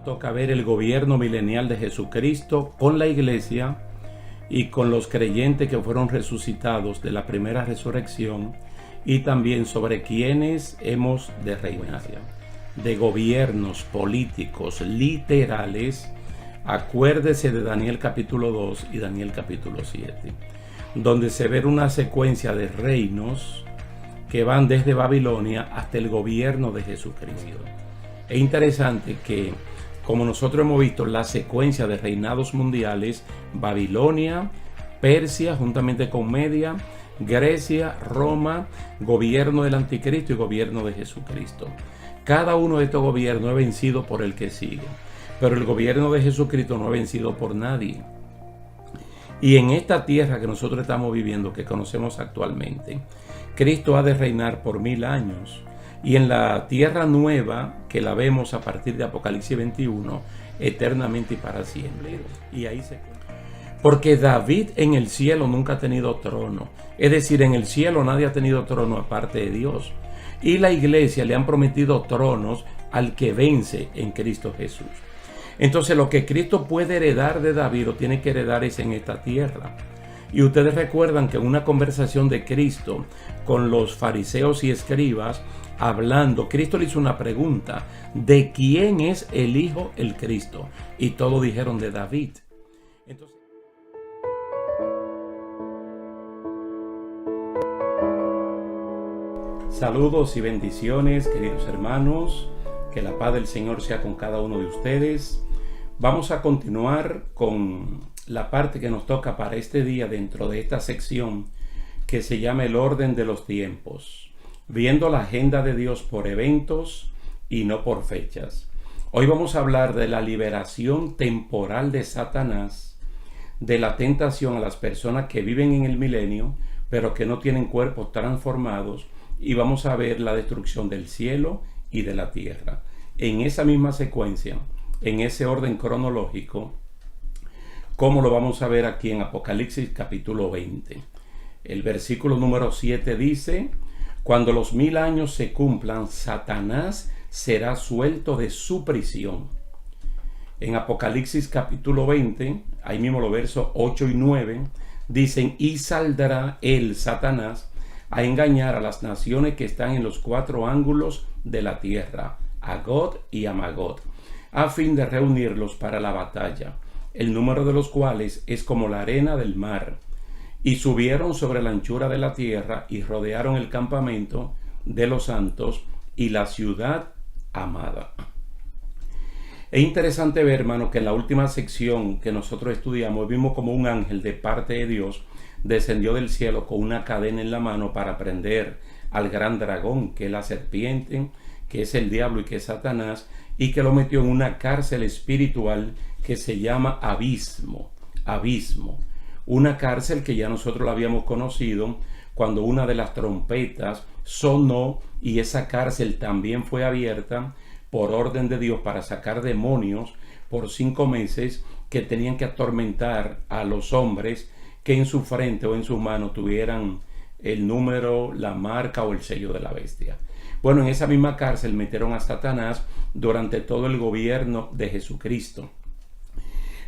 nos toca ver el gobierno milenial de Jesucristo con la iglesia y con los creyentes que fueron resucitados de la primera resurrección, y también sobre quienes hemos de reinar, de gobiernos políticos literales. Acuérdese de Daniel capítulo 2 y Daniel capítulo 7, donde se ve una secuencia de reinos que van desde Babilonia hasta el gobierno de Jesucristo. Es interesante que, como nosotros hemos visto, la secuencia de reinados mundiales: Babilonia, Persia, juntamente con Media, Grecia, Roma, gobierno del anticristo y gobierno de Jesucristo. Cada uno de estos gobiernos es vencido por el que sigue, pero el gobierno de Jesucristo no es vencido por nadie. Y en esta tierra que nosotros estamos viviendo, que conocemos actualmente, Cristo ha de reinar por 1000 años. Y en la tierra nueva, que la vemos a partir de Apocalipsis 21, eternamente y para siempre. Y ahí se cuenta. Porque David en el cielo nunca ha tenido trono. Es decir, en el cielo nadie ha tenido trono aparte de Dios. Y la iglesia le han prometido tronos al que vence en Cristo Jesús. Entonces lo que Cristo puede heredar de David o tiene que heredar es en esta tierra. Y ustedes recuerdan que en una conversación de Cristo con los fariseos y escribas, hablando, Cristo le hizo una pregunta: ¿de quién es el Hijo el Cristo? Y todos dijeron: de David. Entonces, saludos y bendiciones, queridos hermanos. Que la paz del Señor sea con cada uno de ustedes. Vamos a continuar con la parte que nos toca para este día dentro de esta sección que se llama el orden de los tiempos, viendo la agenda de Dios por eventos y no por fechas. Hoy vamos a hablar de la liberación temporal de Satanás, de la tentación a las personas que viven en el milenio pero que no tienen cuerpos transformados, y vamos a ver la destrucción del cielo y de la tierra. En esa misma secuencia, en ese orden cronológico, como lo vamos a ver aquí en Apocalipsis capítulo 20. El versículo número 7 dice: cuando los 1000 años se cumplan, Satanás será suelto de su prisión. En Apocalipsis capítulo 20, ahí mismo los versos 8 y 9, dicen: y saldrá él, Satanás, a engañar a las naciones que están en los 4 ángulos de la tierra, a Gog y a Magog, a fin de reunirlos para la batalla, el número de los cuales es como la arena del mar. Y subieron sobre la anchura de la tierra y rodearon el campamento de los santos y la ciudad amada. Es interesante ver, hermano, que en la última sección que nosotros estudiamos vimos como un ángel de parte de Dios descendió del cielo con una cadena en la mano para prender al gran dragón, que es la serpiente, que es el diablo y que es Satanás, y que lo metió en una cárcel espiritual que se llama abismo. Una cárcel que ya nosotros la habíamos conocido cuando una de las trompetas sonó, y esa cárcel también fue abierta por orden de Dios para sacar demonios por 5 meses que tenían que atormentar a los hombres que en su frente o en sus manos tuvieran el número, la marca o el sello de la bestia. Bueno, en esa misma cárcel metieron a Satanás durante todo el gobierno de Jesucristo.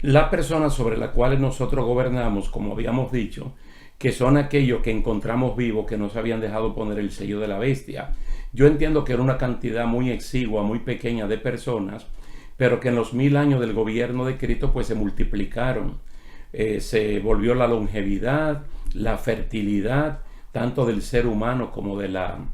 Las personas sobre las cuales nosotros gobernamos, como habíamos dicho, que son aquellos que encontramos vivos que no se habían dejado poner el sello de la bestia. Yo entiendo que era una cantidad muy exigua, muy pequeña de personas, pero que en los 1000 años del gobierno de Cristo pues se multiplicaron. Se volvió la longevidad, la fertilidad, tanto del ser humano como de la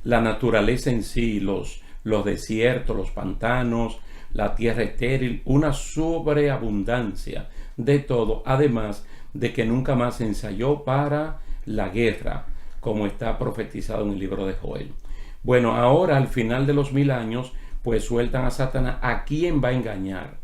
naturaleza en sí, los desiertos, los pantanos, la tierra estéril, una sobreabundancia de todo, además de que nunca más se ensayó para la guerra, como está profetizado en el libro de Joel. Bueno, ahora al final de los 1000 años, pues sueltan a Satanás. ¿A quién va a engañar?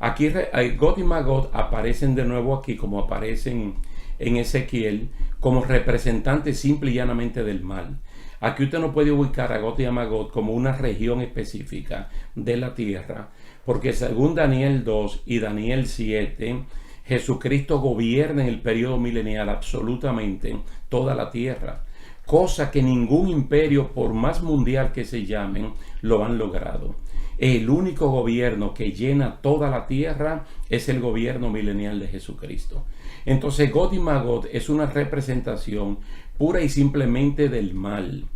Aquí Gog y Magog aparecen de nuevo aquí, como aparecen en Ezequiel, como representantes simple y llanamente del mal. Aquí usted no puede ubicar a Gog y a Magog como una región específica de la tierra, porque según Daniel 2 y Daniel 7, Jesucristo gobierna en el periodo milenial absolutamente toda la tierra, cosa que ningún imperio, por más mundial que se llamen, lo han logrado. El único gobierno que llena toda la tierra es el gobierno milenial de Jesucristo. Entonces, Gog y Magog es una representación pura y simplemente del mal.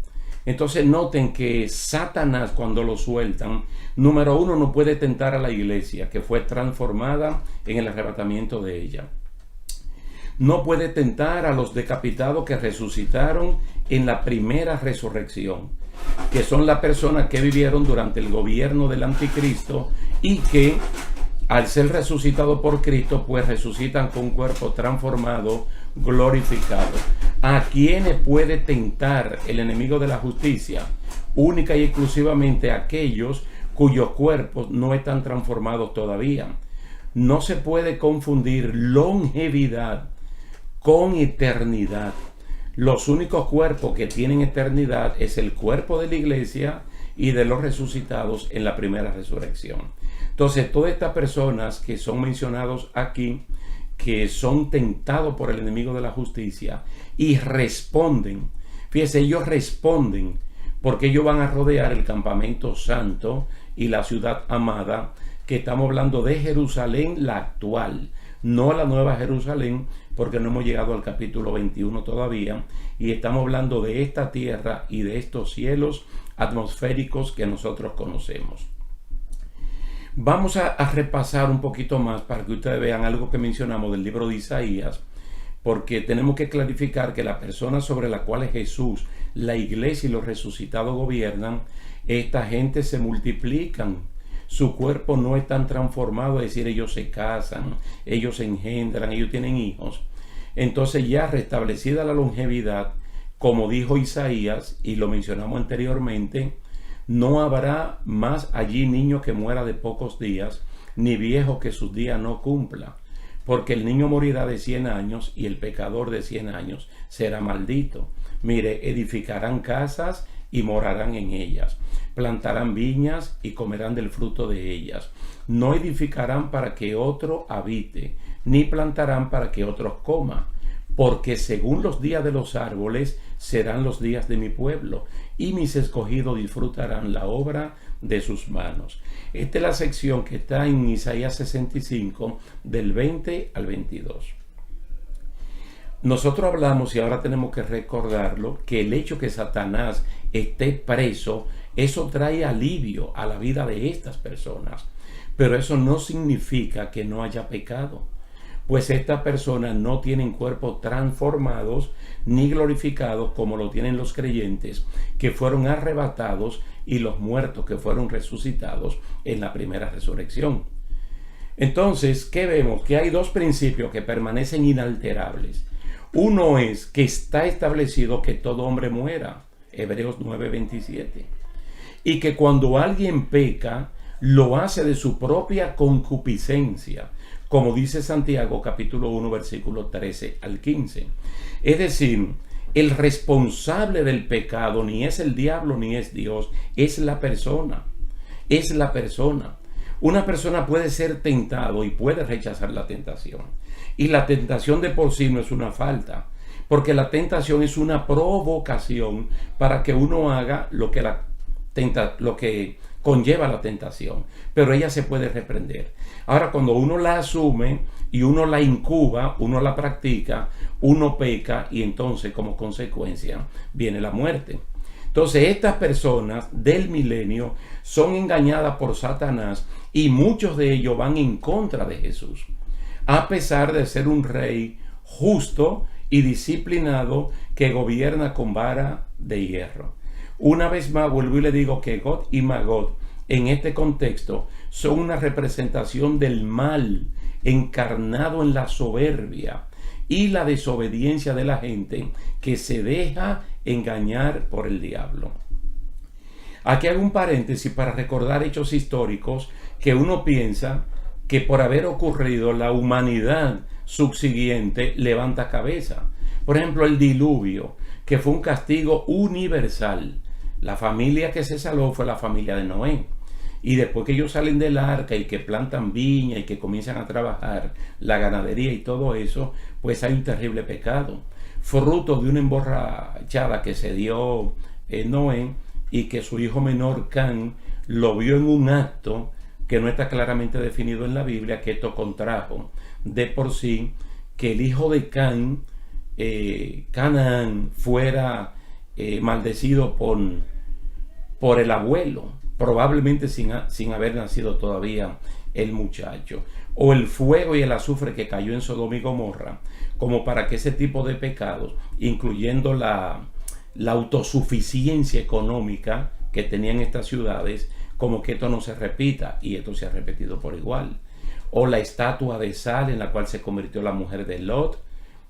Entonces noten que Satanás, cuando lo sueltan, número uno, no puede tentar a la iglesia, que fue transformada en el arrebatamiento de ella. No puede tentar a los decapitados que resucitaron en la primera resurrección, que son las personas que vivieron durante el gobierno del anticristo y que al ser resucitados por Cristo, pues resucitan con un cuerpo transformado, glorificado. ¿A quiénes puede tentar el enemigo de la justicia? Única y exclusivamente a aquellos cuyos cuerpos no están transformados todavía. No se puede confundir longevidad con eternidad. Los únicos cuerpos que tienen eternidad es el cuerpo de la iglesia y de los resucitados en la primera resurrección. Entonces, todas estas personas que son mencionados aquí, que son tentados por el enemigo de la justicia y responden, fíjense, ellos responden porque ellos van a rodear el campamento santo y la ciudad amada, que estamos hablando de Jerusalén, la actual, no la nueva Jerusalén, porque no hemos llegado al capítulo 21 todavía, y estamos hablando de esta tierra y de estos cielos atmosféricos que nosotros conocemos. Vamos a repasar un poquito más para que ustedes vean algo que mencionamos del libro de Isaías, porque tenemos que clarificar que las personas sobre las cuales Jesús, la iglesia y los resucitados gobiernan, esta gente se multiplican. Su cuerpo no es tan transformado, es decir, ellos se casan, ellos se engendran, ellos tienen hijos. Entonces, ya restablecida la longevidad, como dijo Isaías, y lo mencionamos anteriormente, no habrá más allí niño que muera de pocos días, ni viejo que sus días no cumpla, porque el niño morirá de 100 años y el pecador de 100 años será maldito. Mire, edificarán casas y morarán en ellas, plantarán viñas y comerán del fruto de ellas. No edificarán para que otro habite, ni plantarán para que otros coman, porque según los días de los árboles serán los días de mi pueblo, y mis escogidos disfrutarán la obra de sus manos. Esta es la sección que está en Isaías 65, del 20 al 22. Nosotros hablamos, y ahora tenemos que recordarlo, que el hecho que Satanás esté preso, eso trae alivio a la vida de estas personas. Pero eso no significa que no haya pecado, pues estas personas no tienen cuerpos transformados ni glorificados como lo tienen los creyentes que fueron arrebatados y los muertos que fueron resucitados en la primera resurrección. Entonces, ¿qué vemos? Que hay dos principios que permanecen inalterables. Uno es que está establecido que todo hombre muera, Hebreos 9:27, y que cuando alguien peca, lo hace de su propia concupiscencia, como dice Santiago capítulo 1 versículo 13 al 15. Es decir, el responsable del pecado ni es el diablo ni es Dios, es la persona. Es la persona. Una persona puede ser tentado y puede rechazar la tentación. Y la tentación de por sí no es una falta, porque la tentación es una provocación para que uno haga lo que conlleva la tentación, pero ella se puede reprender. Ahora, cuando uno la asume y uno la incuba, uno la practica, uno peca y entonces como consecuencia viene la muerte. Entonces estas personas del milenio son engañadas por Satanás y muchos de ellos van en contra de Jesús, a pesar de ser un rey justo y disciplinado que gobierna con vara de hierro. Una vez más vuelvo y le digo que Gog y Magog en este contexto son una representación del mal encarnado en la soberbia y la desobediencia de la gente que se deja engañar por el diablo. Aquí hago un paréntesis para recordar hechos históricos que uno piensa que por haber ocurrido la humanidad subsiguiente levanta cabeza. Por ejemplo, el diluvio, que fue un castigo universal. La familia que se salvó fue la familia de Noé. Y después que ellos salen del arca y que plantan viña y que comienzan a trabajar la ganadería y todo eso, pues hay un terrible pecado, fruto de una emborrachada que se dio Noé y que su hijo menor Can lo vio en un acto que no está claramente definido en la Biblia, que esto contrajo de por sí que el hijo de Canaán, fuera maldecido por el abuelo, probablemente sin haber nacido todavía el muchacho, o el fuego y el azufre que cayó en Sodoma y Gomorra, como para que ese tipo de pecados, incluyendo la autosuficiencia económica que tenían estas ciudades, como que esto no se repita, y esto se ha repetido por igual. O la estatua de sal en la cual se convirtió la mujer de Lot,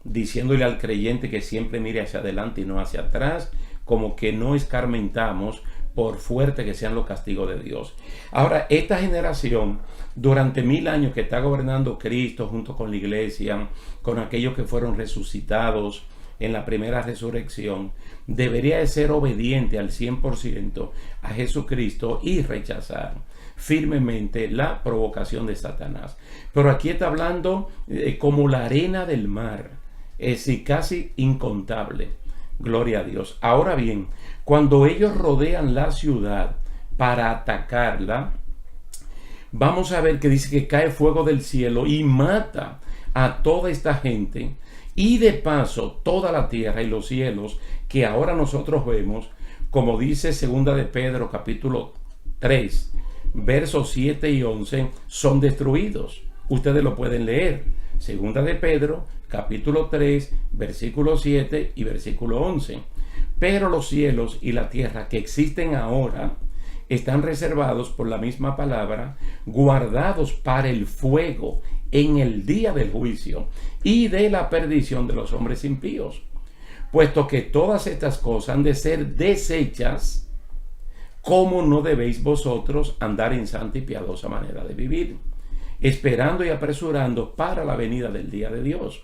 diciéndole al creyente que siempre mire hacia adelante y no hacia atrás, como que no escarmentamos por fuerte que sean los castigos de Dios. Ahora, esta generación, durante 1000 años que está gobernando Cristo junto con la iglesia, con aquellos que fueron resucitados en la primera resurrección, debería de ser obediente al 100% a Jesucristo y rechazar firmemente la provocación de Satanás. Pero aquí está hablando como la arena del mar, es decir, casi incontable. Gloria a Dios. Ahora bien, cuando ellos rodean la ciudad para atacarla, vamos a ver que dice que cae fuego del cielo y mata a toda esta gente, y de paso toda la tierra y los cielos que ahora nosotros vemos, como dice segunda de Pedro capítulo 3 versos 7 y 11, son destruidos. Ustedes lo pueden leer. Segunda de Pedro capítulo 3 versículo 7 y versículo 11. Pero los cielos y la tierra que existen ahora están reservados por la misma palabra, guardados para el fuego en el día del juicio y de la perdición de los hombres impíos. Puesto que todas estas cosas han de ser deshechas, ¿cómo no debéis vosotros andar en santa y piadosa manera de vivir, esperando y apresurando para la venida del día de Dios,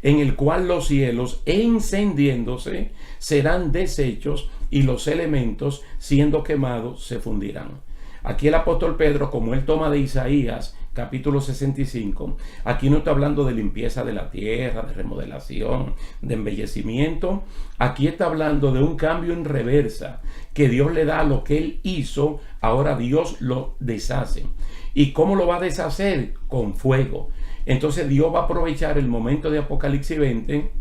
en el cual los cielos, encendiéndose, serán deshechos y los elementos, siendo quemados, se fundirán? Aquí el apóstol Pedro, como él toma de Isaías capítulo 65, aquí no está hablando de limpieza de la tierra, de remodelación, de embellecimiento. Aquí está hablando de un cambio en reversa, que Dios le da a lo que él hizo, ahora Dios lo deshace. ¿Y cómo lo va a deshacer? Con fuego. Entonces Dios va a aprovechar el momento de Apocalipsis 20,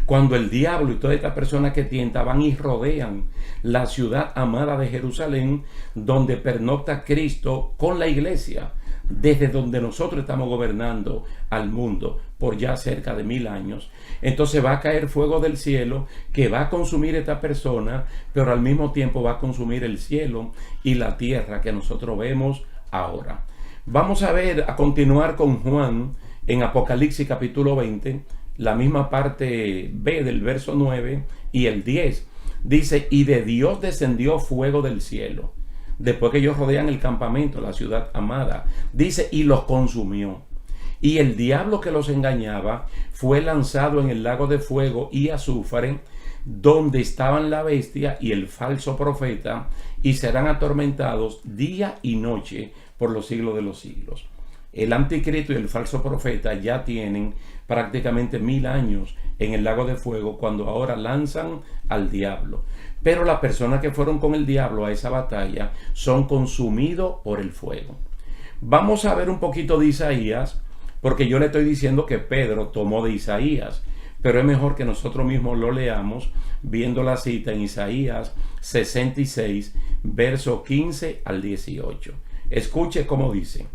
cuando el diablo y toda esta persona que tienta van y rodean la ciudad amada de Jerusalén, donde pernocta Cristo con la iglesia, desde donde nosotros estamos gobernando al mundo por ya cerca de 1000 años. Entonces va a caer fuego del cielo que va a consumir esta persona, pero al mismo tiempo va a consumir el cielo y la tierra que nosotros vemos ahora. Vamos a ver, a continuar con Juan en Apocalipsis capítulo 20, la misma parte B del verso 9 y el 10. Dice: y de Dios descendió fuego del cielo, después que ellos rodean el campamento, la ciudad amada. Dice: y los consumió. Y el diablo que los engañaba fue lanzado en el lago de fuego y azufre, donde estaban la bestia y el falso profeta, y serán atormentados día y noche por los siglos de los siglos. El anticristo y el falso profeta ya tienen prácticamente 1000 años en el lago de fuego, cuando ahora lanzan al diablo. Pero las personas que fueron con el diablo a esa batalla son consumidos por el fuego. Vamos a ver un poquito de Isaías, porque yo le estoy diciendo que Pedro tomó de Isaías, pero es mejor que nosotros mismos lo leamos viendo la cita en Isaías 66, verso 15 al 18. Escuche cómo dice: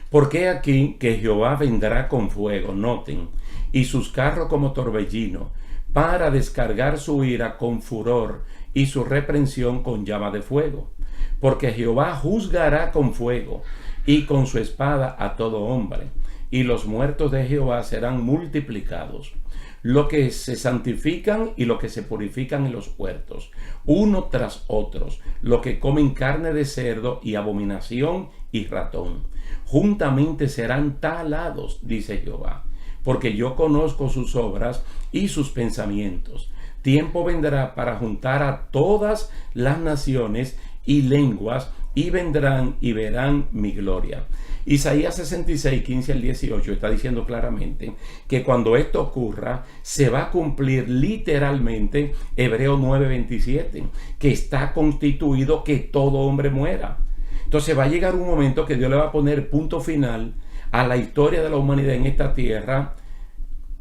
porque aquí que Jehová vendrá con fuego, noten, y sus carros como torbellino, para descargar su ira con furor y su reprensión con llama de fuego. Porque Jehová juzgará con fuego y con su espada a todo hombre, y los muertos de Jehová serán multiplicados, los que se santifican y los que se purifican en los huertos, uno tras otros, los que comen carne de cerdo y abominación y ratón, juntamente serán talados, dice Jehová, porque yo conozco sus obras y sus pensamientos. Tiempo vendrá para juntar a todas las naciones y lenguas, y vendrán y verán mi gloria. Isaías 66, 15 al 18 está diciendo claramente que cuando esto ocurra se va a cumplir literalmente Hebreos 9, 27, que está constituido que todo hombre muera. Entonces va a llegar un momento que Dios le va a poner punto final a la historia de la humanidad en esta tierra,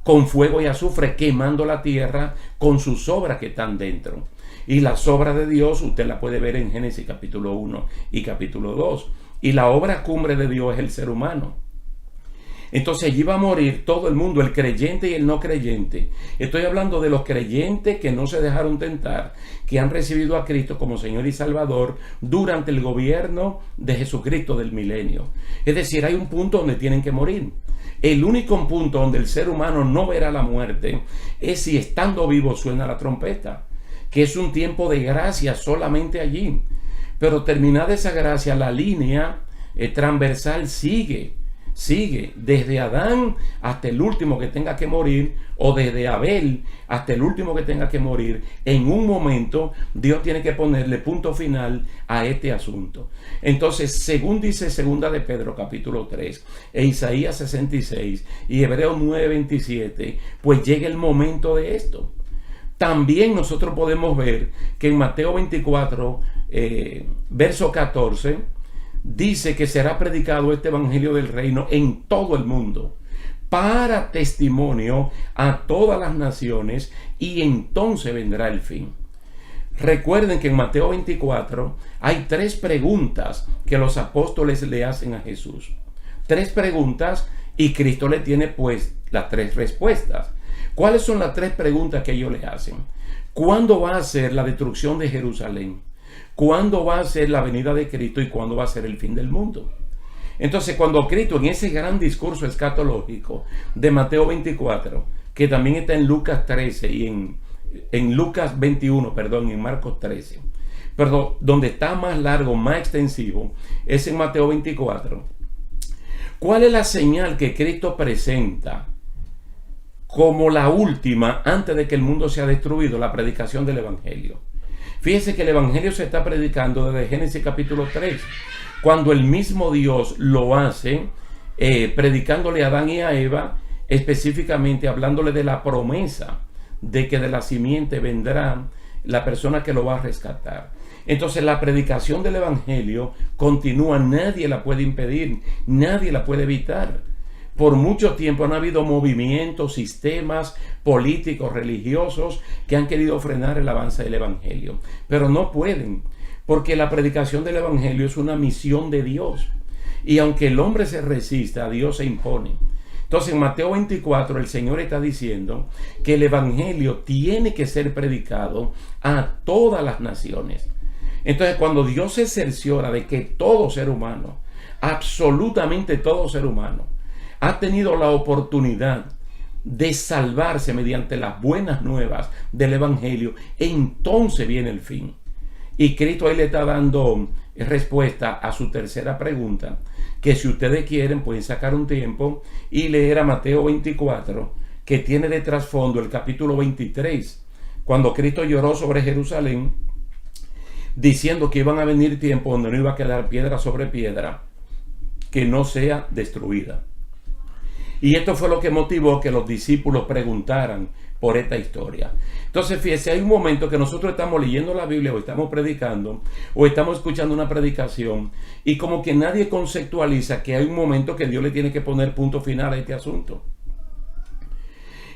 con fuego y azufre, quemando la tierra con sus obras que están dentro. Y las obras de Dios usted la puede ver en Génesis capítulo 1 y capítulo 2. Y la obra cumbre de Dios es el ser humano. Entonces allí va a morir todo el mundo, el creyente y el no creyente. Estoy hablando de los creyentes que no se dejaron tentar, que han recibido a Cristo como Señor y Salvador durante el gobierno de Jesucristo del milenio. Es decir, hay un punto donde tienen que morir. El único punto donde el ser humano no verá la muerte es si estando vivo suena la trompeta, que es un tiempo de gracia solamente allí. Pero terminada esa gracia, la línea transversal sigue desde Adán hasta el último que tenga que morir, o desde Abel hasta el último que tenga que morir. En un momento Dios tiene que ponerle punto final a este asunto. Entonces, según dice segunda de Pedro capítulo 3 e Isaías 66 y Hebreos 9, 27, pues llega el momento de esto. También nosotros podemos ver que en Mateo 24 verso 14 dice que será predicado este evangelio del reino en todo el mundo para testimonio a todas las naciones, y entonces vendrá el fin. Recuerden que en Mateo 24 hay 3 preguntas que los apóstoles le hacen a Jesús. 3 preguntas, y Cristo le tiene pues las 3 respuestas. ¿Cuáles son las 3 preguntas que ellos le hacen? ¿Cuándo va a ser la destrucción de Jerusalén? ¿Cuándo va a ser la venida de Cristo? ¿Y cuándo va a ser el fin del mundo? Entonces, cuando Cristo, en ese gran discurso escatológico de Mateo 24, que también está en Lucas 13 y en Lucas 21, perdón, en Marcos 13, perdón, donde está más largo, más extensivo, es en Mateo 24. ¿Cuál es la señal que Cristo presenta como la última antes de que el mundo sea destruido? La predicación del evangelio. Fíjese que el evangelio se está predicando desde Génesis capítulo 3, cuando el mismo Dios lo hace, predicándole a Adán y a Eva, específicamente hablándole de la promesa de que de la simiente vendrá la persona que lo va a rescatar. Entonces la predicación del evangelio continúa, nadie la puede impedir, nadie la puede evitar. Por mucho tiempo han habido movimientos, sistemas políticos, religiosos que han querido frenar el avance del evangelio, pero no pueden, porque la predicación del evangelio es una misión de Dios, y aunque el hombre se resista, Dios se impone. Entonces en Mateo 24 el Señor está diciendo que el evangelio tiene que ser predicado a todas las naciones. Entonces, cuando Dios se cerciora de que todo ser humano, absolutamente todo ser humano, ha tenido la oportunidad de salvarse mediante las buenas nuevas del evangelio, entonces viene el fin. Y Cristo ahí le está dando respuesta a su tercera pregunta, que si ustedes quieren pueden sacar un tiempo y leer a Mateo 24, que tiene de trasfondo el capítulo 23, cuando Cristo lloró sobre Jerusalén, diciendo que iban a venir tiempos donde no iba a quedar piedra sobre piedra que no sea destruida. Y esto fue lo que motivó que los discípulos preguntaran por esta historia. Entonces, fíjese, hay un momento que nosotros estamos leyendo la Biblia o estamos predicando o estamos escuchando una predicación y como que nadie conceptualiza que hay un momento que Dios le tiene que poner punto final a este asunto.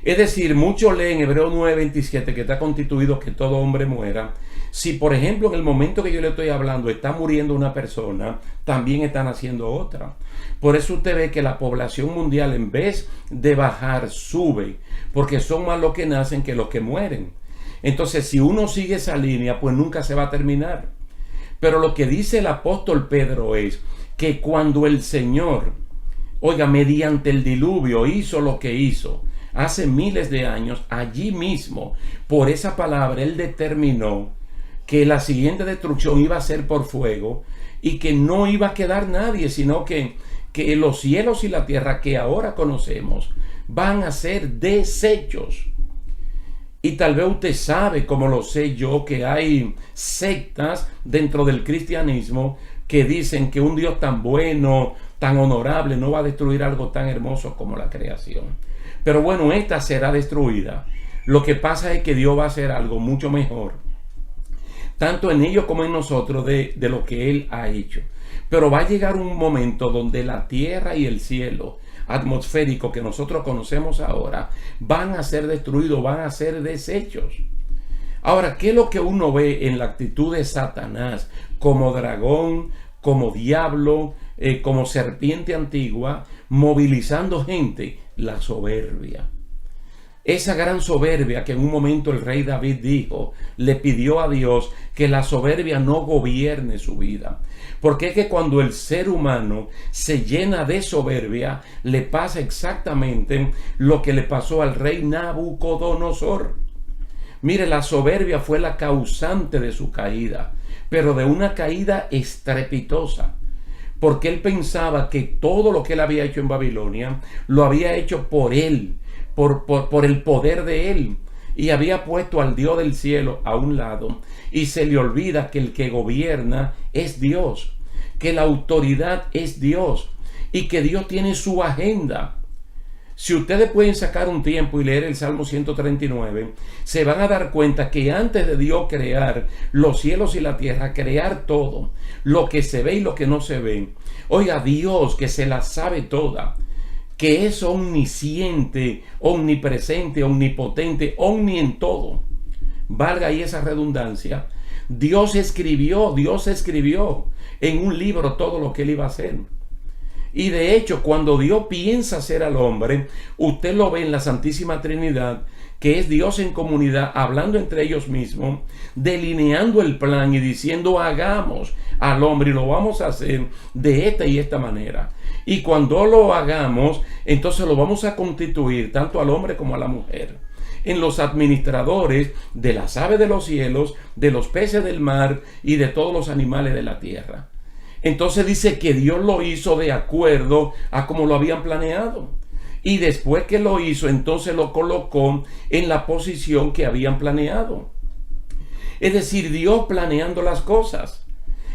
Es decir, muchos leen Hebreos 9:27 que está constituido que todo hombre muera. Si, por ejemplo, en el momento que yo le estoy hablando está muriendo una persona, también está naciendo otra. Por eso usted ve que la población mundial, en vez de bajar, sube, porque son más los que nacen que los que mueren. Entonces, si uno sigue esa línea, pues nunca se va a terminar. Pero lo que dice el apóstol Pedro es que cuando el Señor, oiga, mediante el diluvio hizo lo que hizo, hace miles de años, allí mismo, por esa palabra, Él determinó que la siguiente destrucción iba a ser por fuego y que no iba a quedar nadie, sino que los cielos y la tierra que ahora conocemos van a ser deshechos. Y tal vez usted sabe, como lo sé yo, que hay sectas dentro del cristianismo que dicen que un Dios tan bueno, tan honorable, no va a destruir algo tan hermoso como la creación. Pero bueno, esta será destruida. Lo que pasa es que Dios va a hacer algo mucho mejor, tanto en ellos como en nosotros, de lo que Él ha hecho. Pero va a llegar un momento donde la tierra y el cielo atmosférico que nosotros conocemos ahora van a ser destruidos, van a ser deshechos. Ahora, ¿qué es lo que uno ve en la actitud de Satanás como dragón, como diablo, como serpiente antigua, movilizando gente? La soberbia. Esa gran soberbia que en un momento el rey David dijo, le pidió a Dios que la soberbia no gobierne su vida. Porque es que cuando el ser humano se llena de soberbia, le pasa exactamente lo que le pasó al rey Nabucodonosor. Mire, la soberbia fue la causante de su caída, pero de una caída estrepitosa. Porque él pensaba que todo lo que él había hecho en Babilonia, lo había hecho por él, por el poder de él, y había puesto al Dios del cielo a un lado, y se le olvida que el que gobierna es Dios, que la autoridad es Dios, y que Dios tiene su agenda. Si ustedes pueden sacar un tiempo y leer el Salmo 139, se van a dar cuenta que antes de Dios crear los cielos y la tierra, crear todo, lo que se ve y lo que no se ve, oiga, Dios que se la sabe toda, que es omnisciente, omnipresente, omnipotente, omni en todo, valga ahí esa redundancia, Dios escribió en un libro todo lo que él iba a hacer. Y de hecho, cuando Dios piensa hacer al hombre, usted lo ve en la Santísima Trinidad, que es Dios en comunidad, hablando entre ellos mismos, delineando el plan y diciendo, hagamos al hombre y lo vamos a hacer de esta y esta manera. Y cuando lo hagamos, entonces lo vamos a constituir tanto al hombre como a la mujer en los administradores de las aves de los cielos, de los peces del mar y de todos los animales de la tierra. Entonces dice que Dios lo hizo de acuerdo a como lo habían planeado. Y después que lo hizo, entonces lo colocó en la posición que habían planeado. Es decir, Dios planeando las cosas.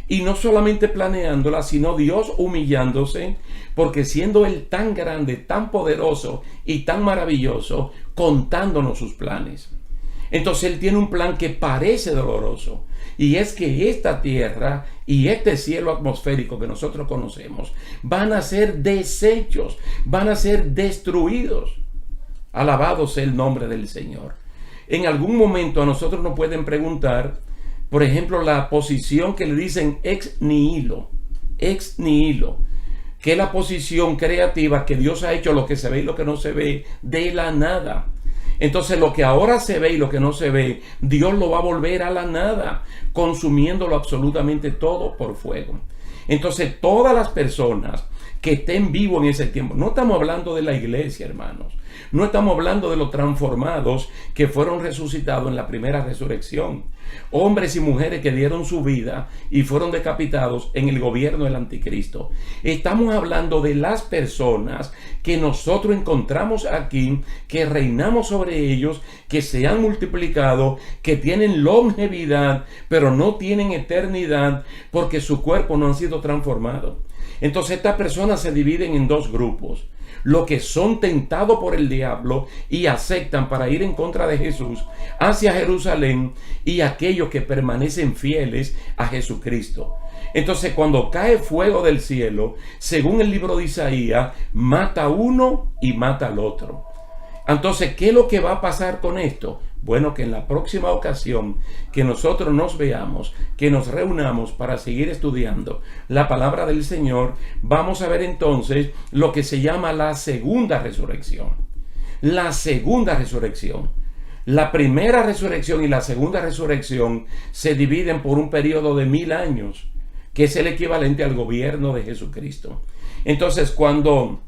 Y no solamente planeándolas, sino Dios humillándose, porque siendo Él tan grande, tan poderoso y tan maravilloso, contándonos sus planes. Entonces Él tiene un plan que parece doloroso. Y es que esta tierra y este cielo atmosférico que nosotros conocemos van a ser deshechos, van a ser destruidos. Alabado sea el nombre del Señor. En algún momento a nosotros nos pueden preguntar, por ejemplo, la posición que le dicen ex nihilo, que es la posición creativa que Dios ha hecho lo que se ve y lo que no se ve de la nada. Entonces lo que ahora se ve y lo que no se ve, Dios lo va a volver a la nada, consumiéndolo absolutamente todo por fuego. Entonces todas las personas que estén vivos en ese tiempo, no estamos hablando de la iglesia, hermanos, no estamos hablando de los transformados que fueron resucitados en la primera resurrección, hombres y mujeres que dieron su vida y fueron decapitados en el gobierno del anticristo. Estamos hablando de las personas que nosotros encontramos aquí, que reinamos sobre ellos, que se han multiplicado, que tienen longevidad, pero no tienen eternidad porque su cuerpo no ha sido transformado. Entonces estas personas se dividen en dos grupos: los que son tentados por el diablo y aceptan para ir en contra de Jesús hacia Jerusalén, y aquellos que permanecen fieles a Jesucristo. Entonces cuando cae fuego del cielo, según el libro de Isaías, mata a uno y mata al otro. Entonces, ¿qué es lo que va a pasar con esto? Bueno, que en la próxima ocasión que nosotros nos veamos, que nos reunamos para seguir estudiando la palabra del Señor, vamos a ver entonces lo que se llama la segunda resurrección. La segunda resurrección. La primera resurrección y la segunda resurrección se dividen por un periodo de 1000 años, que es el equivalente al gobierno de Jesucristo. Entonces, cuando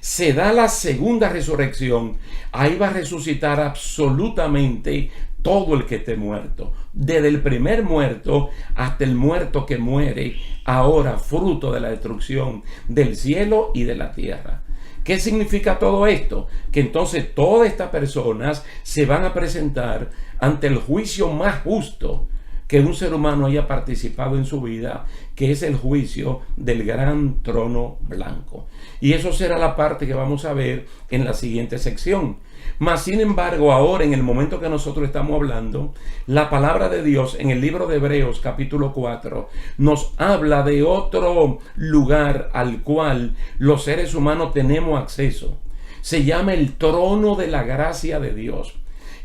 se da la segunda resurrección, ahí va a resucitar absolutamente todo el que esté muerto, desde el primer muerto hasta el muerto que muere ahora, fruto de la destrucción del cielo y de la tierra. ¿Qué significa todo esto? Que entonces todas estas personas se van a presentar ante el juicio más justo que un ser humano haya participado en su vida, que es el juicio del gran trono blanco. Y eso será la parte que vamos a ver en la siguiente sección. Mas, sin embargo, ahora en el momento que nosotros estamos hablando, la palabra de Dios en el libro de Hebreos capítulo 4 nos habla de otro lugar al cual los seres humanos tenemos acceso. Se llama el trono de la gracia de Dios.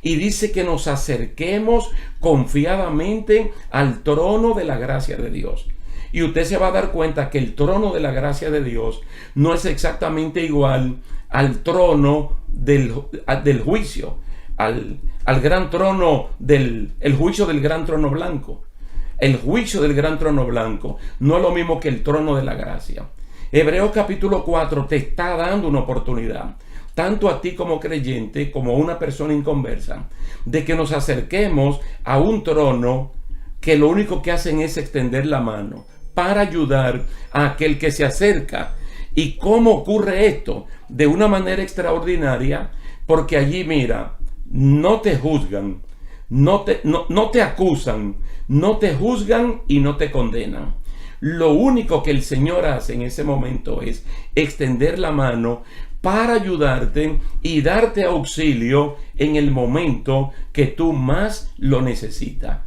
Y dice que nos acerquemos confiadamente al trono de la gracia de Dios. Y usted se va a dar cuenta que el trono de la gracia de Dios no es exactamente igual al trono del juicio, al gran trono el juicio del gran trono blanco. El juicio del gran trono blanco no es lo mismo que el trono de la gracia. Hebreos capítulo 4 te está dando una oportunidad, tanto a ti como creyente, como a una persona inconversa, de que nos acerquemos a un trono que lo único que hacen es extender la mano para ayudar a aquel que se acerca. ¿Y cómo ocurre esto? De una manera extraordinaria, porque allí, mira, no te juzgan, no te acusan, no te juzgan y no te condenan. Lo único que el Señor hace en ese momento es extender la mano para ayudarte y darte auxilio en el momento que tú más lo necesitas.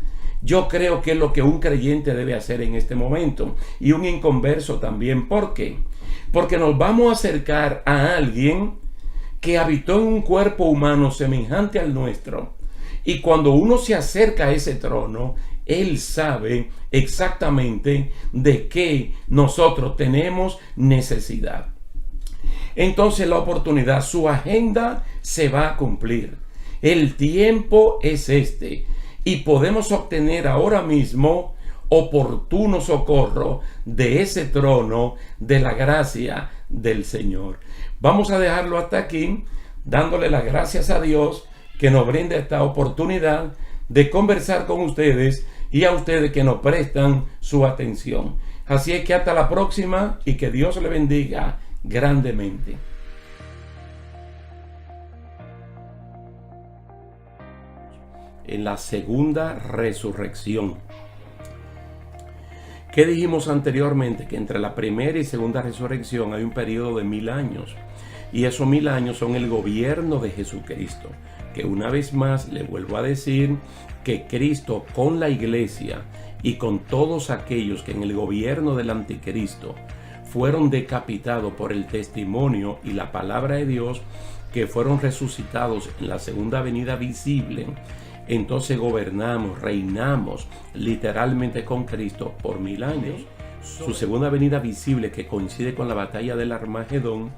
Yo creo que es lo que un creyente debe hacer en este momento, y un inconverso también. ¿Por qué? Porque nos vamos a acercar a alguien que habitó en un cuerpo humano semejante al nuestro, y cuando uno se acerca a ese trono, Él sabe exactamente de qué nosotros tenemos necesidad. Entonces la oportunidad, su agenda se va a cumplir. El tiempo es este, y podemos obtener ahora mismo oportuno socorro de ese trono de la gracia del Señor. Vamos a dejarlo hasta aquí, dándole las gracias a Dios que nos brinda esta oportunidad de conversar con ustedes, y a ustedes que nos prestan su atención. Así es que hasta la próxima, y que Dios le bendiga grandemente. En la segunda resurrección. ¿Qué dijimos anteriormente? Que entre la primera y segunda resurrección hay un periodo de 1000 años. Y esos 1000 años son el gobierno de Jesucristo. Que una vez más le vuelvo a decir que Cristo, con la iglesia y con todos aquellos que en el gobierno del anticristo fueron decapitados por el testimonio y la palabra de Dios, que fueron resucitados en la segunda venida visible, entonces gobernamos, reinamos literalmente con Cristo por 1000 años. Su segunda venida visible, que coincide con la batalla del Armagedón,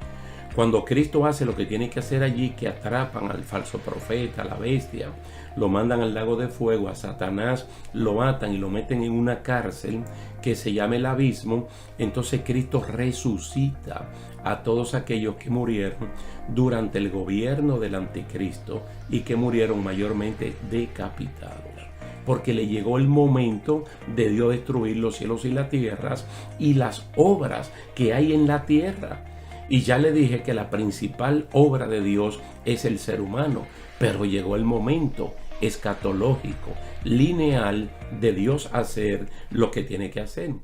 cuando Cristo hace lo que tiene que hacer allí, que atrapan al falso profeta, a la bestia, lo mandan al lago de fuego, a Satanás lo atan y lo meten en una cárcel que se llama el abismo. Entonces Cristo resucita a todos aquellos que murieron durante el gobierno del anticristo y que murieron mayormente decapitados, porque le llegó el momento de Dios destruir los cielos y las tierras y las obras que hay en la tierra. Y ya le dije que la principal obra de Dios es el ser humano, pero llegó el momento escatológico, lineal, de Dios hacer lo que tiene que hacer.